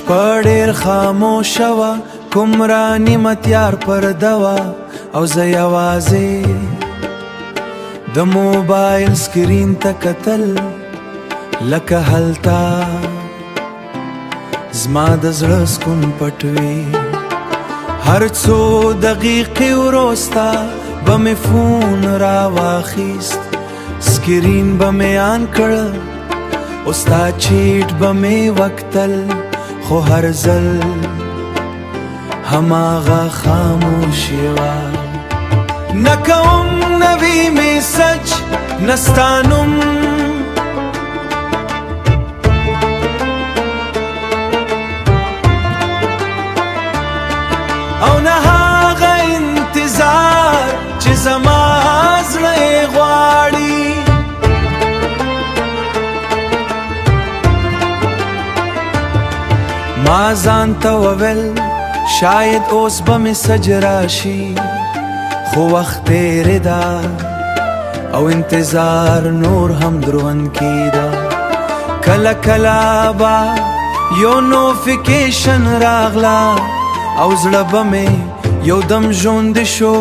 شپه ډېر خاموشه وه کوم رانیمه تیار پرده وه او زه یوازې د موبایل سکرین ته کتل لکه هلته زما د زړه سکون پټ وي هر څو دقیقې وروسته به مې فون راواخیست سکرین به مې آن کړ او ستا چیټ به مې وکتل خو هر ځل هماغه خاموشي وه نه کوم نوی میسج نه ستا نوم او نه هغه انتظار چې زما زړه یې غواړي ما ځان ته وویل شاید اوس به مې سج راشي خو وخت تېرې ده او انتظار نور هم دروند کېده کله کله به یو نوفیکیشن راغله او زړه به مې یو دم ژوندی شو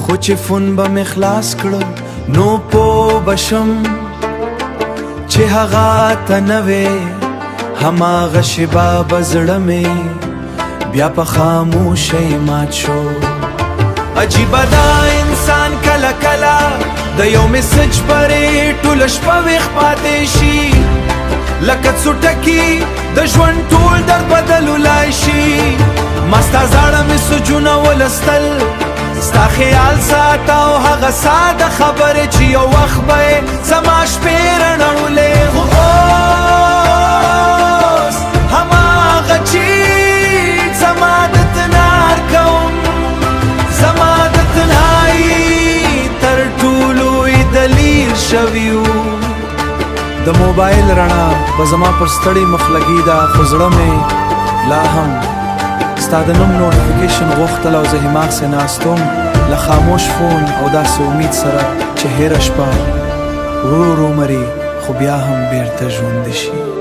خو چې فون به مې خلاص کړه نو پوه به شم چې هغه ته نه وې هماغه شیبه به زړه مې بیا په خاموشۍ مات شو عجیبه دا انسان کله کله د یو میسج پرې ټوله شپه ویښ پاتې شي لکه څوټکي د ژوند ټول درد بدلولی شي ما ستا زاړه میسجونه ولستل ستا خیال ساته او هغه ساده خبرې چې یو وخت به یې زما شپې رڼولې خو اوس هماغه چیټ زما د تنار کوم زما د تنهایي تر ټولو یې دلیل شوي وو د موبایل رڼا به زما پر ستړي مخ لګېده خو زړه مې لا هم ستا د نوم نوټیفیکیشن غوښتل او زه هماغسې ناست وم له خاموش فون او داسې امید سره چې هېره شپه ورو ورو مري خو بیا هم بېرته ژوندي شي